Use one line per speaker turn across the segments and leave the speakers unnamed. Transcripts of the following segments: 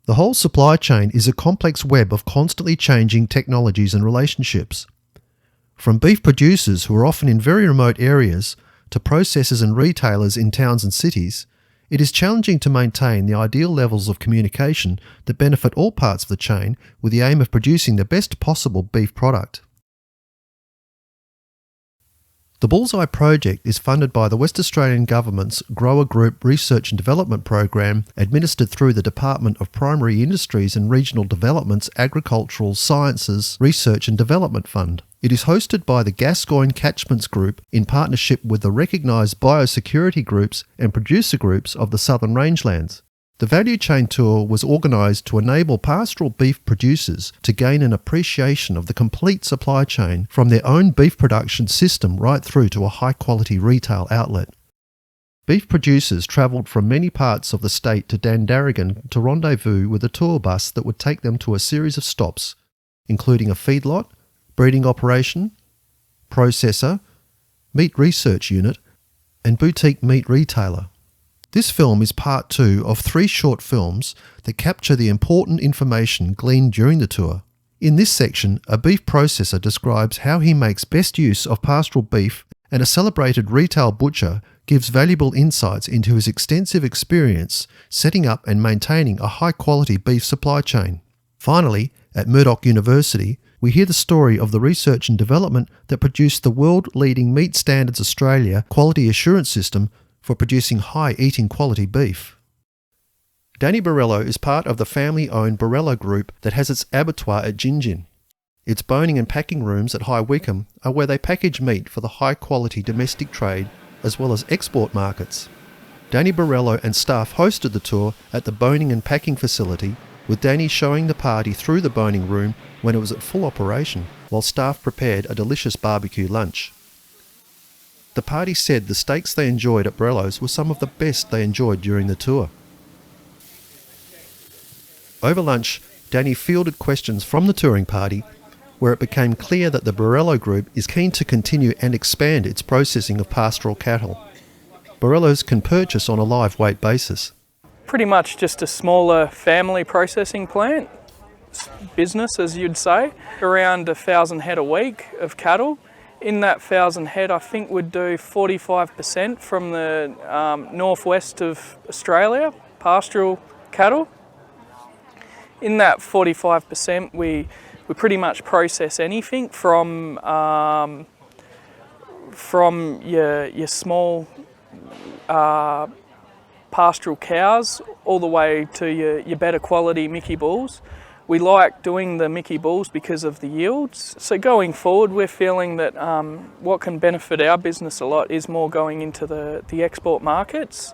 The whole supply chain is a complex web of constantly changing technologies and relationships. From beef producers who are often in very remote areas to processors and retailers in towns and cities, it is challenging to maintain the ideal levels of communication that benefit all parts of the chain with the aim of producing the best possible beef product. The Bullseye project is funded by the West Australian Government's Grower Group Research and Development Program, administered through the Department of Primary Industries and Regional Development's Agricultural Sciences Research and Development Fund. It is hosted by the Gascoyne Catchments Group in partnership with the recognised biosecurity groups and producer groups of the Southern Rangelands. The Value Chain Tour was organised to enable pastoral beef producers to gain an appreciation of the complete supply chain from their own beef production system right through to a high-quality retail outlet. Beef producers travelled from many parts of the state to Dandaragan to rendezvous with a tour bus that would take them to a series of stops, including a feedlot, breeding operation, processor, meat research unit, and boutique meat retailer. This film is part 2 of 3 short films that capture the important information gleaned during the tour. In this section, a beef processor describes how he makes best use of pastoral beef, and a celebrated retail butcher gives valuable insights into his extensive experience setting up and maintaining a high-quality beef supply chain. Finally, at Murdoch University, we hear the story of the research and development that produced the world-leading Meat Standards Australia quality assurance system for producing high-eating quality beef. Danny Borrello is part of the family-owned Borrello Group that has its abattoir at Gingin. Its boning and packing rooms at High Wycombe are where they package meat for the high-quality domestic trade as well as export markets. Danny Borrello and staff hosted the tour at the boning and packing facility, with Danny showing the party through the boning room when it was at full operation, while staff prepared a delicious barbecue lunch. The party said the steaks they enjoyed at Borrello's were some of the best they enjoyed during the tour. Over lunch, Danny fielded questions from the touring party, where it became clear that the Borrello Group is keen to continue and expand its processing of pastoral cattle. Borrello's can purchase on a live weight basis.
Pretty much just a smaller family processing plant, business as you'd say, around 1,000 head a week of cattle. In that 1,000 head, I think we'd do 45% from the northwest of Australia, pastoral cattle. In that 45%, we pretty much process anything from your small pastoral cows all the way to your better quality Mickey bulls. We like doing the Mickey bulls because of the yields. So going forward, we're feeling that what can benefit our business a lot is more going into the export markets.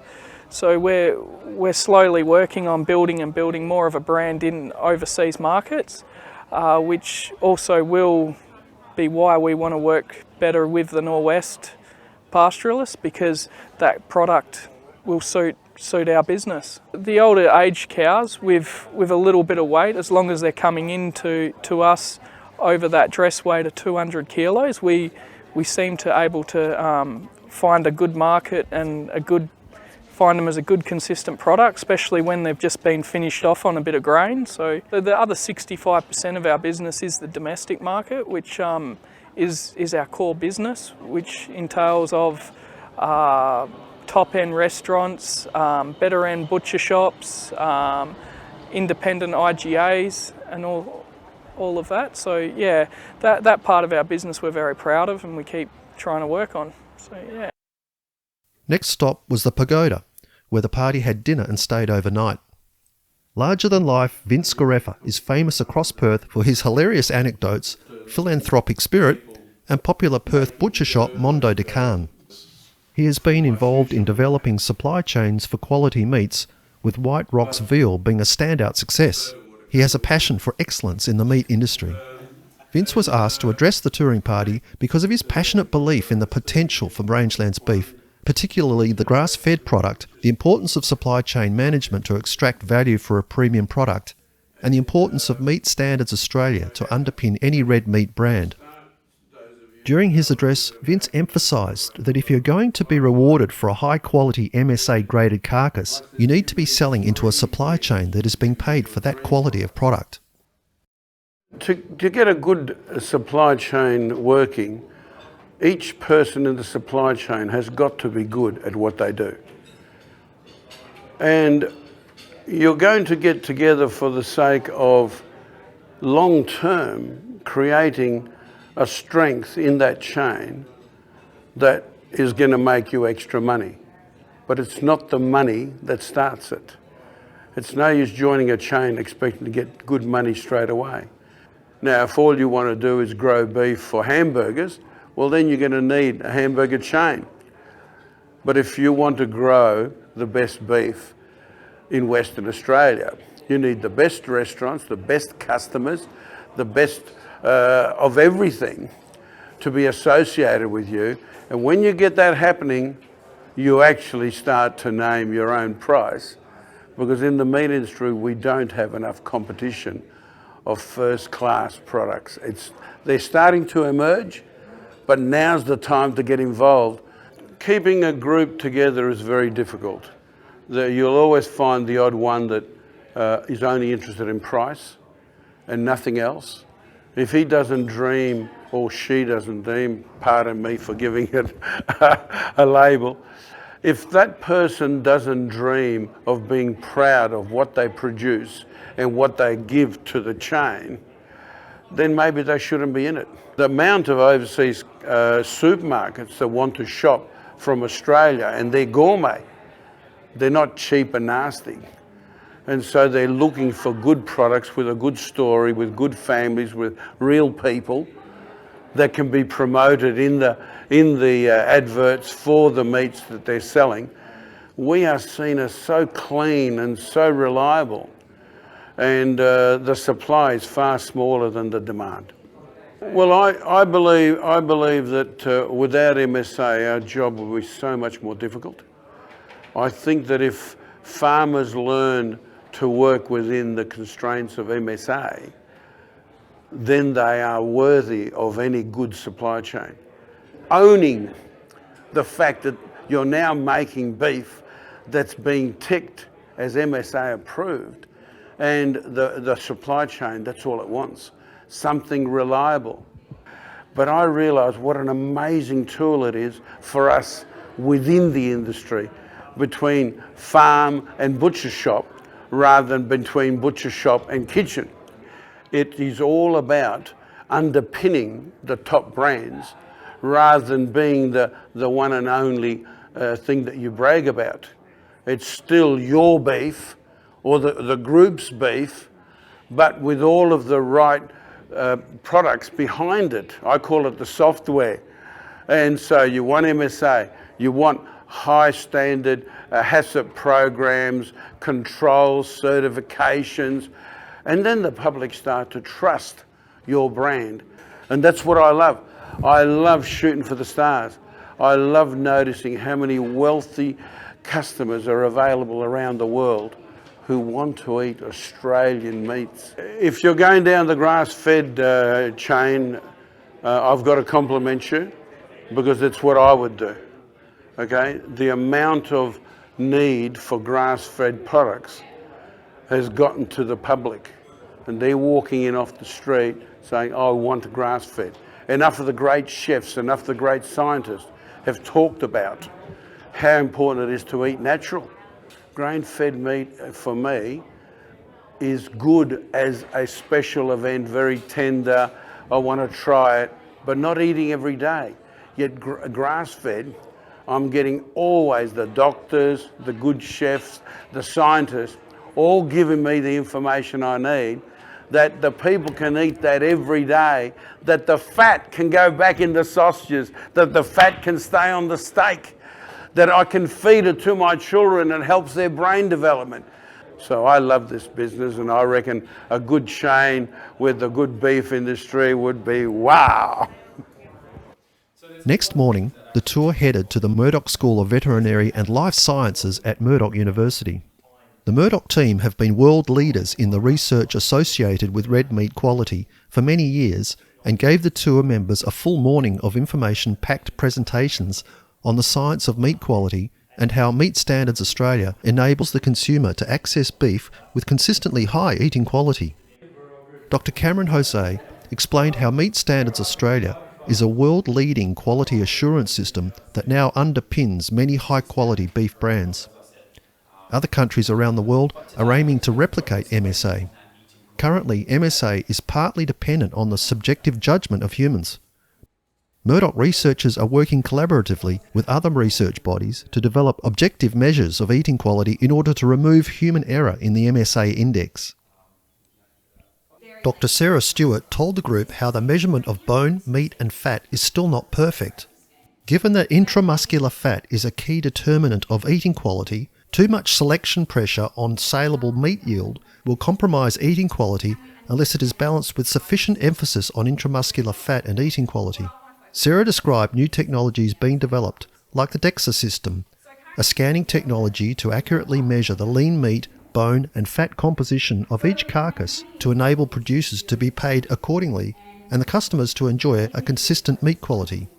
So we're slowly working on building more of a brand in overseas markets, which also will be why we want to work better with the Norwest pastoralists, because that product will suit our business. The older aged cows with a little bit of weight, as long as they're coming into us over that dress weight of 200 kilos, we seem to able to find a good market and find them as a good consistent product, especially when they've just been finished off on a bit of grain. So the other 65% of our business is the domestic market, which is our core business, which entails of top-end restaurants, better-end butcher shops, independent IGAs and all of that. So yeah, that part of our business we're very proud of and we keep trying to work on. So yeah.
Next stop was the Pagoda, where the party had dinner and stayed overnight. Larger-than-life Vince Scarefa is famous across Perth for his hilarious anecdotes, philanthropic spirit and popular Perth butcher shop Mondo de Carne. He has been involved in developing supply chains for quality meats, with White Rock's veal being a standout success. He has a passion for excellence in the meat industry. Vince was asked to address the touring party because of his passionate belief in the potential for rangelands beef, particularly the grass-fed product, the importance of supply chain management to extract value for a premium product, and the importance of Meat Standards Australia to underpin any red meat brand. During his address, Vince emphasised that if you're going to be rewarded for a high-quality MSA-graded carcass, you need to be selling into a supply chain that is being paid for that quality of product.
To get a good supply chain working, each person in the supply chain has got to be good at what they do. And you're going to get together for the sake of long-term creating a strength in that chain that is going to make you extra money. But it's not the money that starts it. It's no use joining a chain expecting to get good money straight away. Now, if all you want to do is grow beef for hamburgers, well, then you're going to need a hamburger chain. But if you want to grow the best beef in Western Australia, you need the best restaurants, the best customers, the best of everything to be associated with you. And when you get that happening, you actually start to name your own price, because in the meat industry we don't have enough competition of first-class products. They're starting to emerge, but now's the time to get involved. Keeping a group together is very difficult. You'll always find the odd one that is only interested in price and nothing else. If he doesn't dream, or she doesn't dream, pardon me for giving it a label, if that person doesn't dream of being proud of what they produce and what they give to the chain, then maybe they shouldn't be in it. The amount of overseas supermarkets that want to shop from Australia, and they're gourmet, they're not cheap and nasty. And so they're looking for good products with a good story, with good families, with real people that can be promoted in the adverts for the meats that they're selling. We are seen as so clean and so reliable, and the supply is far smaller than the demand. Well, I believe that without MSA, our job will be so much more difficult. I think that if farmers learn to work within the constraints of MSA, then they are worthy of any good supply chain. Owning the fact that you're now making beef that's being ticked as MSA approved, and the supply chain, that's all it wants, something reliable. But I realise what an amazing tool it is for us within the industry, between farm and butcher shop, rather than between butcher shop and kitchen. It is all about underpinning the top brands rather than being the one and only thing that you brag about. It's still your beef or the group's beef, but with all of the right products behind it. I call it the software. And so you want MSA, you want high standard HACCP programs, controls, certifications, and then the public start to trust your brand. And that's what I love. I love shooting for the stars. I love noticing how many wealthy customers are available around the world who want to eat Australian meats. If you're going down the grass-fed chain, I've got to compliment you, because it's what I would do. Okay, the amount of need for grass-fed products has gotten to the public, and they're walking in off the street saying, I want grass-fed. Enough of the great chefs, enough of the great scientists have talked about how important it is to eat natural. Grain-fed meat, for me, is good as a special event, very tender, I want to try it, but not eating every day. Yet grass-fed, I'm getting always the doctors, the good chefs, the scientists, all giving me the information I need, that the people can eat that every day, that the fat can go back into sausages, that the fat can stay on the steak, that I can feed it to my children and it helps their brain development. So I love this business, and I reckon a good chain with the good beef industry would be wow.
Next morning, the tour headed to the Murdoch School of Veterinary and Life Sciences at Murdoch University. The Murdoch team have been world leaders in the research associated with red meat quality for many years and gave the tour members a full morning of information-packed presentations on the science of meat quality and how Meat Standards Australia enables the consumer to access beef with consistently high eating quality. Dr. Cameron Jose explained how Meat Standards Australia is a world-leading quality assurance system that now underpins many high-quality beef brands. Other countries around the world are aiming to replicate MSA. Currently, MSA is partly dependent on the subjective judgment of humans. Murdoch researchers are working collaboratively with other research bodies to develop objective measures of eating quality in order to remove human error in the MSA index. Dr. Sarah Stewart told the group how the measurement of bone, meat and fat is still not perfect. Given that intramuscular fat is a key determinant of eating quality, too much selection pressure on saleable meat yield will compromise eating quality unless it is balanced with sufficient emphasis on intramuscular fat and eating quality. Sarah described new technologies being developed, like the DEXA system, a scanning technology to accurately measure the lean meat, bone and fat composition of each carcass to enable producers to be paid accordingly and the customers to enjoy a consistent meat quality.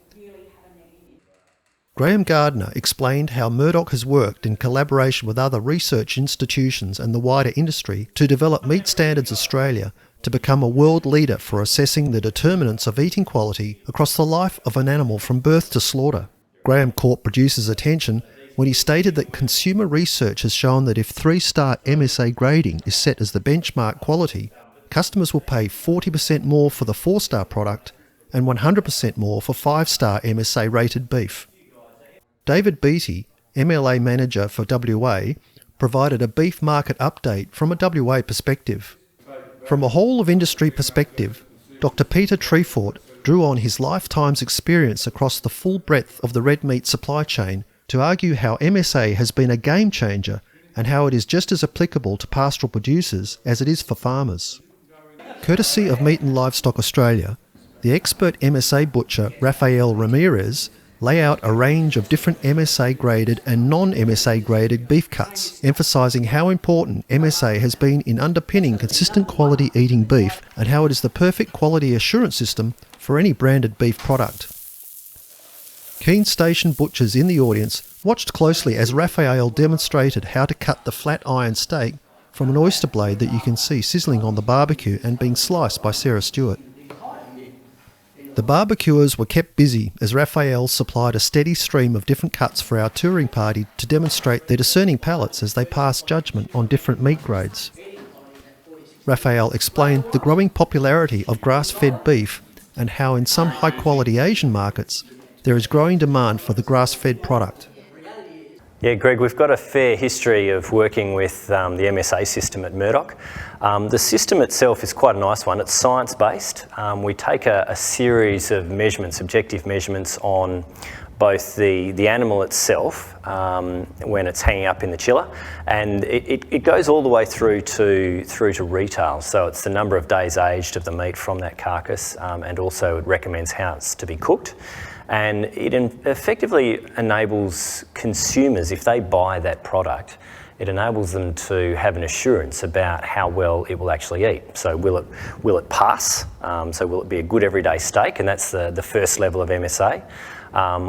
Graham Gardner explained how Murdoch has worked in collaboration with other research institutions and the wider industry to develop Meat Standards Australia to become a world leader for assessing the determinants of eating quality across the life of an animal from birth to slaughter. Graham caught producers' attention when he stated that consumer research has shown that if 3-star MSA grading is set as the benchmark quality, customers will pay 40% more for the 4-star product and 100% more for 5-star MSA rated beef. David Beattie, MLA manager for WA, provided a beef market update from a WA perspective. From a whole of industry perspective, Dr. Peter Treefort drew on his lifetime's experience across the full breadth of the red meat supply chain to argue how MSA has been a game changer and how it is just as applicable to pastoral producers as it is for farmers. Courtesy of Meat and Livestock Australia, the expert MSA butcher Rafael Ramirez lay out a range of different MSA graded and non-MSA graded beef cuts, emphasising how important MSA has been in underpinning consistent quality eating beef and how it is the perfect quality assurance system for any branded beef product. Keen station butchers in the audience watched closely as Raphael demonstrated how to cut the flat iron steak from an oyster blade that you can see sizzling on the barbecue and being sliced by Sarah Stewart. The barbecuers were kept busy as Raphael supplied a steady stream of different cuts for our touring party to demonstrate their discerning palates as they passed judgment on different meat grades. Raphael explained the growing popularity of grass-fed beef and how in some high-quality Asian markets there is growing demand for the grass-fed product.
Yeah, Greg, we've got a fair history of working with the MSA system at Murdoch. The system itself is quite a nice one. It's science-based. We take a series of measurements, objective measurements on both the animal itself when it's hanging up in the chiller, and it goes all the way through to retail. So it's the number of days aged of the meat from that carcass, and also it recommends how it's to be cooked. And it effectively enables consumers, if they buy that product, it enables them to have an assurance about how well it will actually eat. So will it pass? So will it be a good everyday steak? And that's the first level of MSA.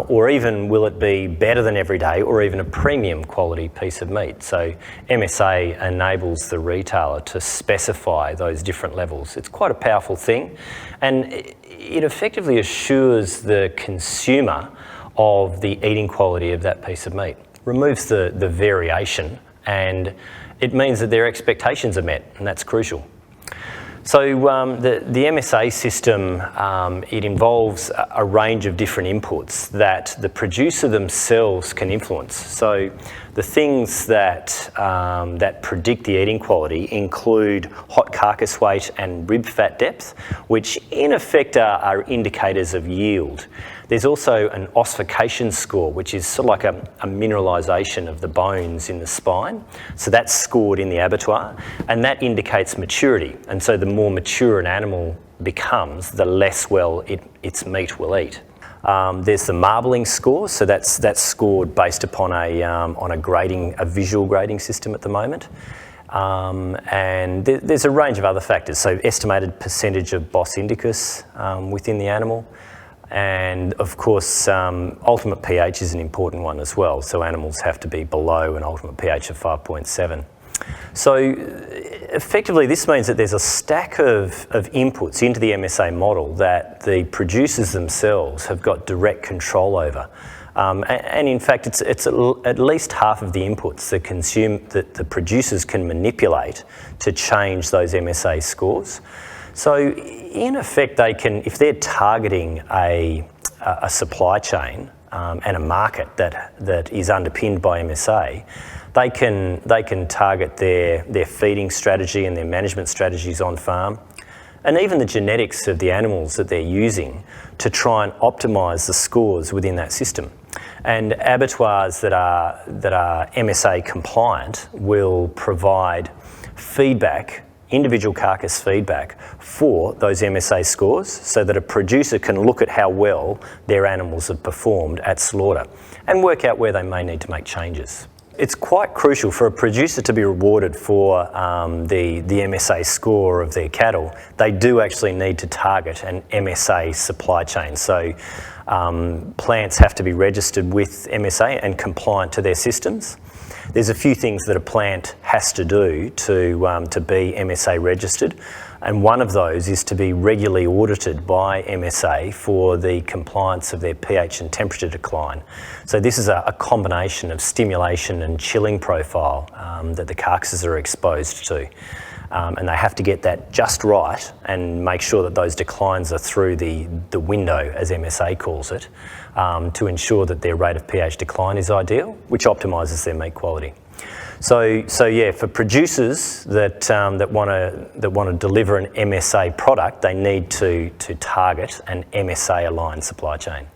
Or even will it be better than everyday or even a premium quality piece of meat? So MSA enables the retailer to specify those different levels. It's quite a powerful thing, and it effectively assures the consumer of the eating quality of that piece of meat. Removes the variation, and it means that their expectations are met, and that's crucial. So the MSA system, it involves a range of different inputs that the producer themselves can influence. So the things that predict the eating quality include hot carcass weight and rib fat depth, which in effect are indicators of yield. There's also an ossification score, which is sort of like a mineralisation of the bones in the spine. So that's scored in the abattoir, and that indicates maturity. And so the more mature an animal becomes, the less well its meat will eat. There's the marbling score, so that's scored based upon a visual grading system at the moment. And there's a range of other factors. So estimated percentage of Bos indicus within the animal. And of course, ultimate pH is an important one as well. So animals have to be below an ultimate pH of 5.7. So effectively, this means that there's a stack of inputs into the MSA model that the producers themselves have got direct control over. And in fact, it's at least half of the inputs that the producers can manipulate to change those MSA scores. So in effect, they can, if they're targeting a supply chain and a market that is underpinned by MSA, they can target their feeding strategy and their management strategies on farm, and even the genetics of the animals that they're using to try and optimise the scores within that system. And abattoirs that are MSA compliant will provide feedback, individual carcass feedback for those MSA scores, so that a producer can look at how well their animals have performed at slaughter and work out where they may need to make changes. It's quite crucial for a producer to be rewarded for the MSA score of their cattle. They do actually need to target an MSA supply chain. So plants have to be registered with MSA and compliant to their systems. There's a few things that a plant has to do to be MSA registered, and one of those is to be regularly audited by MSA for the compliance of their pH and temperature decline. So this is a combination of stimulation and chilling profile that the carcasses are exposed to. And they have to get that just right and make sure that those declines are through the window, as MSA calls it, to ensure that their rate of pH decline is ideal, which optimises their meat quality. So yeah, for producers that want to deliver an MSA product, they need to target an MSA aligned supply chain.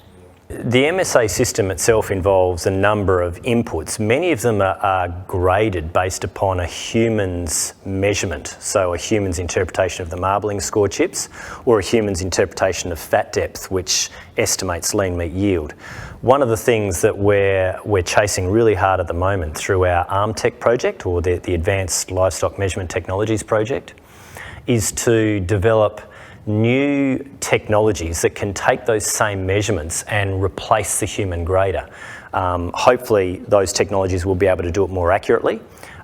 The MSA system itself involves a number of inputs. Many of them are graded based upon a human's measurement, so a human's interpretation of the marbling score chips, or a human's interpretation of fat depth, which estimates lean meat yield. One of the things that we're chasing really hard at the moment through our ARMTech project, or the Advanced Livestock Measurement Technologies project, is to develop new technologies that can take those same measurements and replace the human grader. Hopefully those technologies will be able to do it more accurately,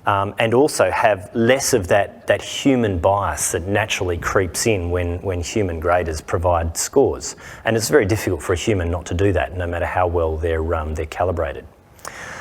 and also have less of that human bias that naturally creeps in when human graders provide scores. And it's very difficult for a human not to do that, no matter how well they're calibrated.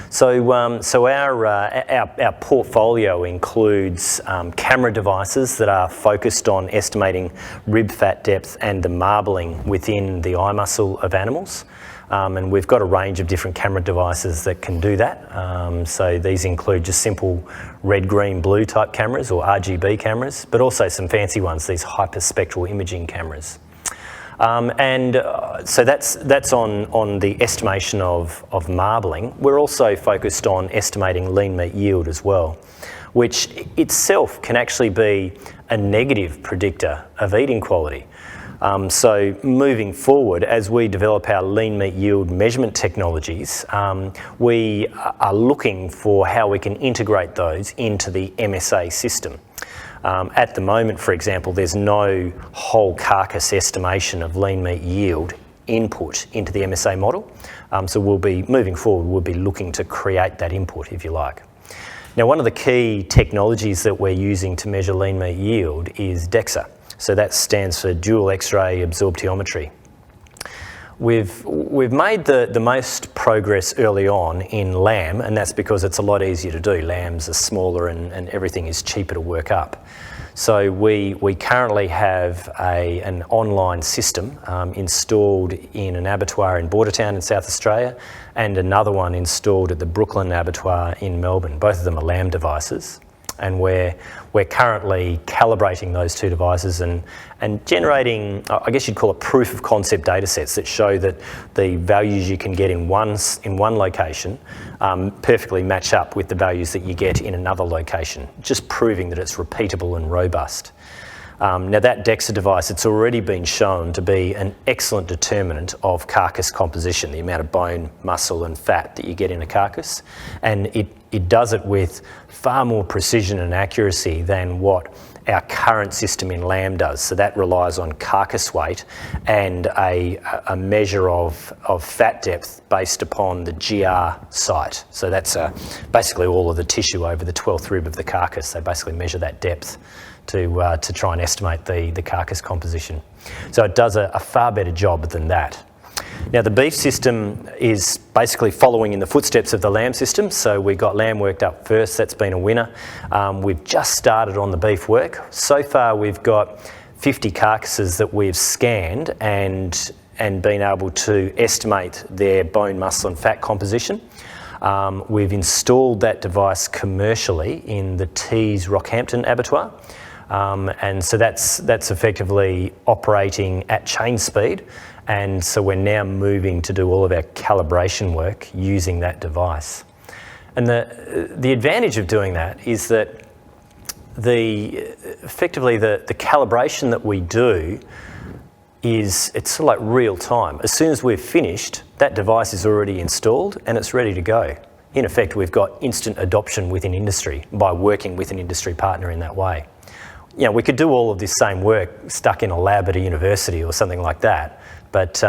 So our portfolio includes camera devices that are focused on estimating rib fat depth and the marbling within the eye muscle of animals. And we've got a range of different camera devices that can do that. So these include just simple red, green, blue type cameras, or RGB cameras, but also some fancy ones, these hyperspectral imaging cameras. So that's on the estimation of marbling. We're also focused on estimating lean meat yield as well, which itself can actually be a negative predictor of eating quality. So moving forward, as we develop our lean meat yield measurement technologies, we are looking for how we can integrate those into the MSA system. At the moment, for example, there's no whole carcass estimation of lean meat yield input into the MSA model. So moving forward, we'll be looking to create that input, if you like. Now, one of the key technologies that we're using to measure lean meat yield is DEXA. So that stands for dual X-ray absorptiometry. We've made the most progress early on in lamb, and that's because it's a lot easier to do. Lambs are smaller and everything is cheaper to work up. So we currently have an online system installed in an abattoir in Bordertown in South Australia, and another one installed at the Brooklyn Abattoir in Melbourne. Both of them are lamb devices. And we're currently calibrating those two devices and generating, I guess you'd call it, proof of concept data sets that show that the values you can get in one location perfectly match up with the values that you get in another location, just proving that it's repeatable and robust. Now that DEXA device, it's already been shown to be an excellent determinant of carcass composition, the amount of bone, muscle and fat that you get in a carcass. And it does it with far more precision and accuracy than what our current system in lamb does. So that relies on carcass weight and a measure of fat depth based upon the GR site. So that's basically all of the tissue over the 12th rib of the carcass. They basically measure that depth to try and estimate the carcass composition. So it does a far better job than that. Now the beef system is basically following in the footsteps of the lamb system. So we got lamb worked up first, that's been a winner. We've just started on the beef work. So far we've got 50 carcasses that we've scanned and been able to estimate their bone, muscle and fat composition. We've installed that device commercially in the Tees Rockhampton abattoir. And so that's effectively operating at chain speed. And so we're now moving to do all of our calibration work using that device. And the advantage of doing that is that effectively the calibration that we do it's sort of like real time. As soon as we've finished, that device is already installed and it's ready to go. In effect, we've got instant adoption within industry by working with an industry partner in that way. You know, we could do all of this same work stuck in a lab at a university or something like that, but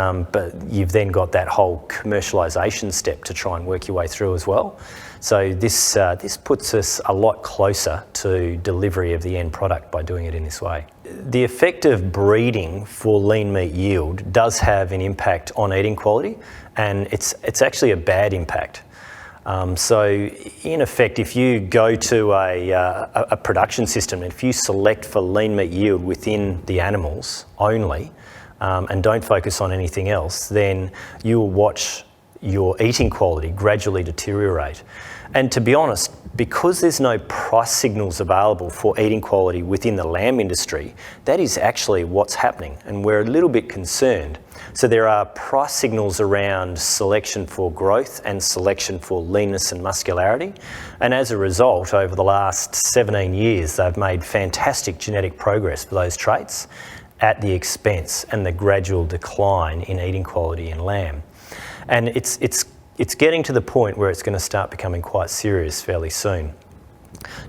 you've then got that whole commercialisation step to try and work your way through as well. So this puts us a lot closer to delivery of the end product by doing it in this way. The effect of breeding for lean meat yield does have an impact on eating quality, and it's actually a bad impact. So in effect, if you go to a production system, if you select for lean meat yield within the animals only and don't focus on anything else, then you will watch your eating quality gradually deteriorate. And to be honest, because there's no price signals available for eating quality within the lamb industry, that is actually what's happening, and we're a little bit concerned. So there are price signals around selection for growth and selection for leanness and muscularity, and as a result, over the last 17 years, they've made fantastic genetic progress for those traits at the expense and the gradual decline in eating quality in lamb. And it's getting to the point where it's going to start becoming quite serious fairly soon.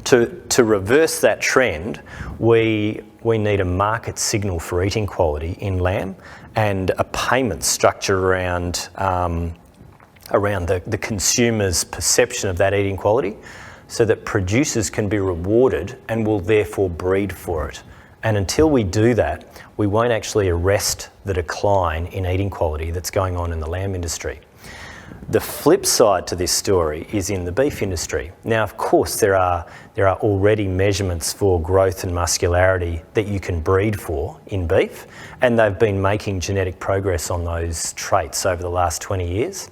To reverse that trend, we need a market signal for eating quality in lamb and a payment structure around the consumer's perception of that eating quality, so that producers can be rewarded and will therefore breed for it. And until we do that, we won't actually arrest the decline in eating quality that's going on in the lamb industry. The flip side to this story is in the beef industry. Now, of course, there are already measurements for growth and muscularity that you can breed for in beef, and they've been making genetic progress on those traits over the last 20 years.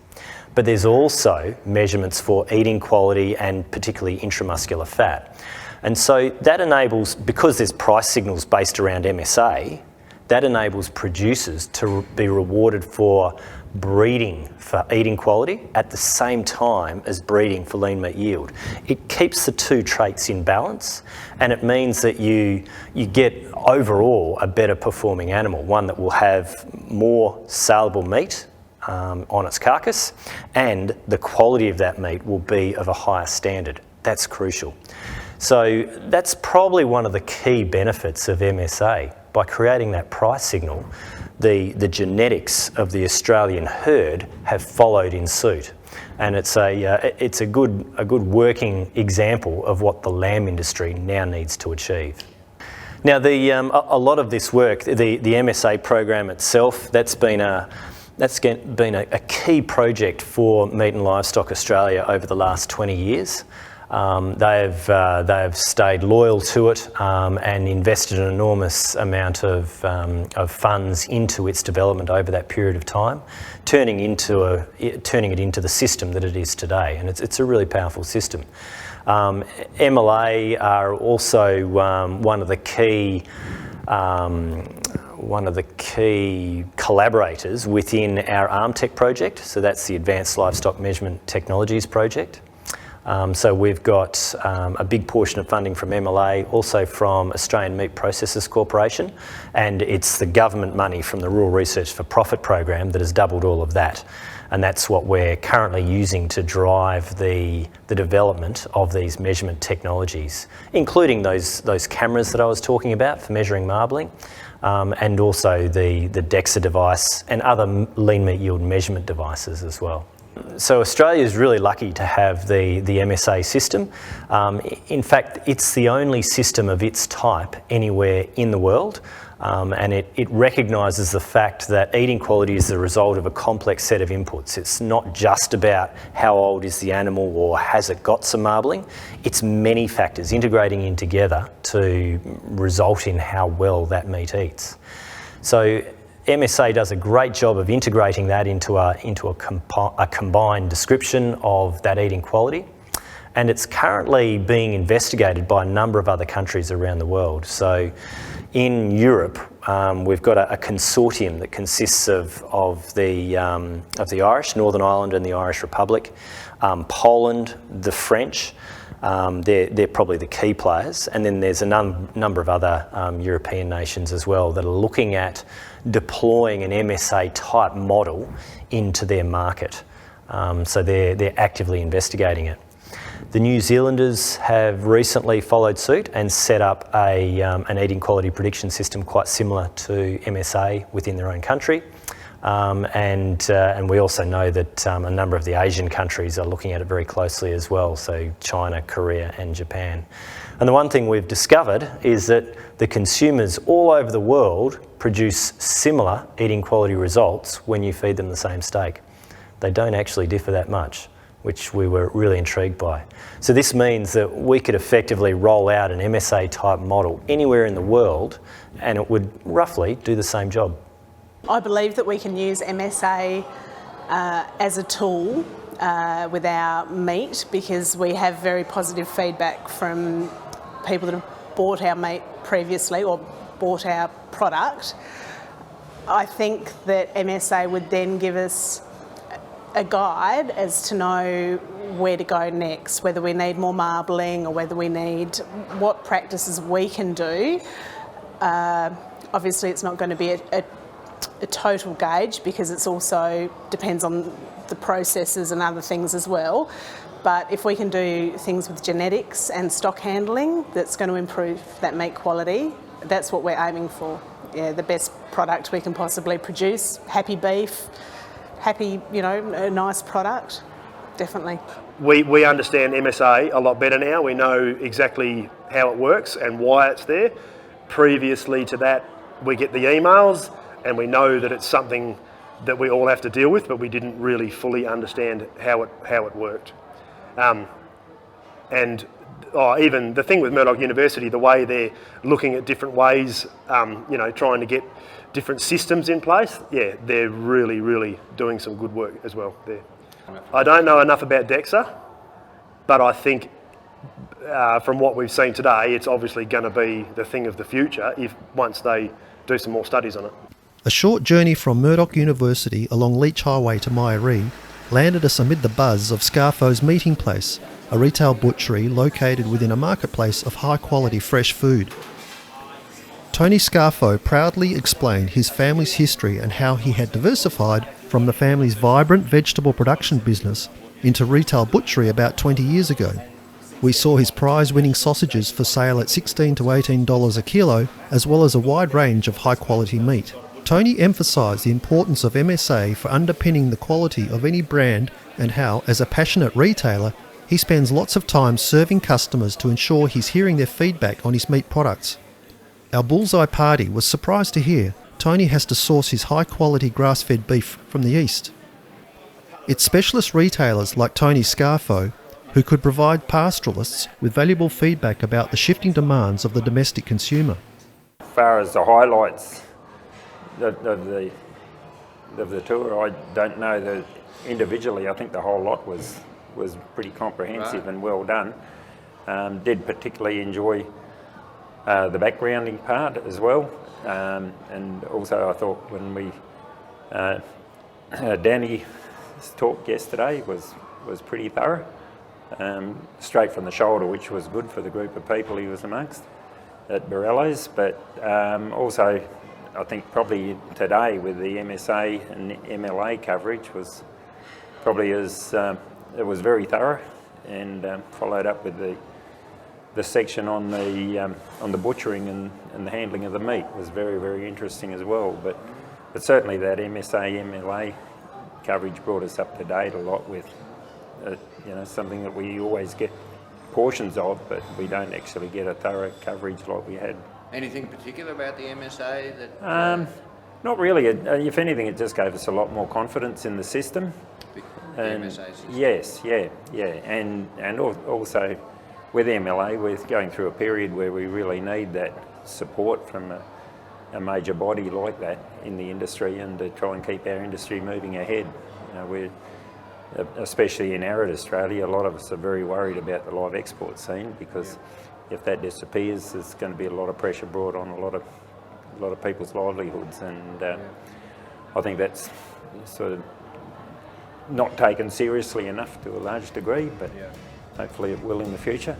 But there's also measurements for eating quality and particularly intramuscular fat. And so that enables, because there's price signals based around MSA, that enables producers to be rewarded for breeding for eating quality at the same time as breeding for lean meat yield. It keeps the two traits in balance, and it means that you get overall a better performing animal, one that will have more saleable meat on its carcass, and the quality of that meat will be of a higher standard. That's crucial. So that's probably one of the key benefits of MSA. By creating that price signal, the genetics of the Australian herd have followed in suit, and it's a good working example of what the lamb industry now needs to achieve. Now, a lot of this work, the MSA program itself, that's been a key project for Meat and Livestock Australia over the last 20 years. They've stayed loyal to it and invested an enormous amount of funds into its development over that period of time, turning it into the system that it is today. And it's a really powerful system. MLA are also one of the key collaborators within our ARMTech project. So that's the Advanced Livestock Measurement Technologies project. So we've got a big portion of funding from MLA, also from Australian Meat Processors Corporation, and it's the government money from the Rural Research for Profit program that has doubled all of that. And that's what we're currently using to drive the development of these measurement technologies, including those cameras that I was talking about for measuring marbling, and also the DEXA device and other lean meat yield measurement devices as well. So Australia is really lucky to have the MSA system. In fact, it's the only system of its type anywhere in the world. And it recognises the fact that eating quality is the result of a complex set of inputs. It's not just about how old is the animal or has it got some marbling. It's many factors integrating in together to result in how well that meat eats. So MSA does a great job of integrating that into a combined description of that eating quality. And it's currently being investigated by a number of other countries around the world. So in Europe, we've got a consortium that consists of the Irish, Northern Ireland and the Irish Republic, Poland, the French. They're probably the key players. And then there's a number of other European nations as well that are looking at deploying an MSA type model into their market. So they're actively investigating it. The New Zealanders have recently followed suit and set up an eating quality prediction system quite similar to MSA within their own country. And we also know that a number of the Asian countries are looking at it very closely as well, so China, Korea and Japan. And the one thing we've discovered is that the consumers all over the world produce similar eating quality results when you feed them the same steak. They don't actually differ that much, which we were really intrigued by. So this means that we could effectively roll out an MSA type model anywhere in the world and it would roughly do the same job.
I believe that we can use MSA as a tool with our meat because we have very positive feedback from people that have bought our meat previously or bought our product. I think that MSA would then give us a guide as to know where to go next, whether we need more marbling or whether we need what practices we can do. Obviously it's not going to be a total gauge because it's also depends on the processes and other things as well. But if we can do things with genetics and stock handling that's going to improve that meat quality, that's what we're aiming for. Yeah, the best product we can possibly produce, happy beef, happy, a nice product, definitely.
We understand MSA a lot better now. We know exactly how it works and why it's there. Previously to that, we get the emails and we know that it's something that we all have to deal with, but we didn't really fully understand how it worked. Even the thing with Murdoch University, the way they're looking at different ways, trying to get different systems in place, yeah, they're really, really doing some good work as well there. I don't know enough about DEXA, but I think from what we've seen today, it's obviously going to be the thing of the future once they do some more studies on it.
A short journey from Murdoch University along Leach Highway to Myaree landed us amid the buzz of Scarfo's Meeting Place, a retail butchery located within a marketplace of high-quality fresh food. Tony Scarfo proudly explained his family's history and how he had diversified from the family's vibrant vegetable production business into retail butchery about 20 years ago. We saw his prize-winning sausages for sale at $16 to $18 a kilo, as well as a wide range of high-quality meat. Tony emphasised the importance of MSA for underpinning the quality of any brand and how, as a passionate retailer, he spends lots of time serving customers to ensure he's hearing their feedback on his meat products. Our Bullseye party was surprised to hear Tony has to source his high-quality grass-fed beef from the east. It's specialist retailers like Tony Scarfo who could provide pastoralists with valuable feedback about the shifting demands of the domestic consumer.
As far as the highlights of the tour, I don't know that individually. I think the whole lot was pretty comprehensive and well done. Did particularly enjoy the backgrounding part as well, and also I thought when Danny's talk yesterday was pretty thorough. straight from the shoulder, which was good for the group of people he was amongst at Borello's. But also, I think probably today with the MSA and MLA coverage was probably it was very thorough, and followed up with the section on the butchering and the handling of the meat was very, very interesting as well. But certainly that MSA MLA coverage brought us up to date a lot with something that we always get portions of, but we don't actually get a thorough coverage like we had.
Anything particular about the MSA that?
Not really. If anything, it just gave us a lot more confidence in the system.
The MSA system?
Yes, yeah. And also with MLA, we're going through a period where we really need that support from a major body like that in the industry, and to try and keep our industry moving ahead. We're, especially in arid Australia, a lot of us are very worried about the live export scene, because if that disappears, there's going to be a lot of pressure brought on a lot of people's livelihoods, and I think that's sort of not taken seriously enough to a large degree, but hopefully it will in the future.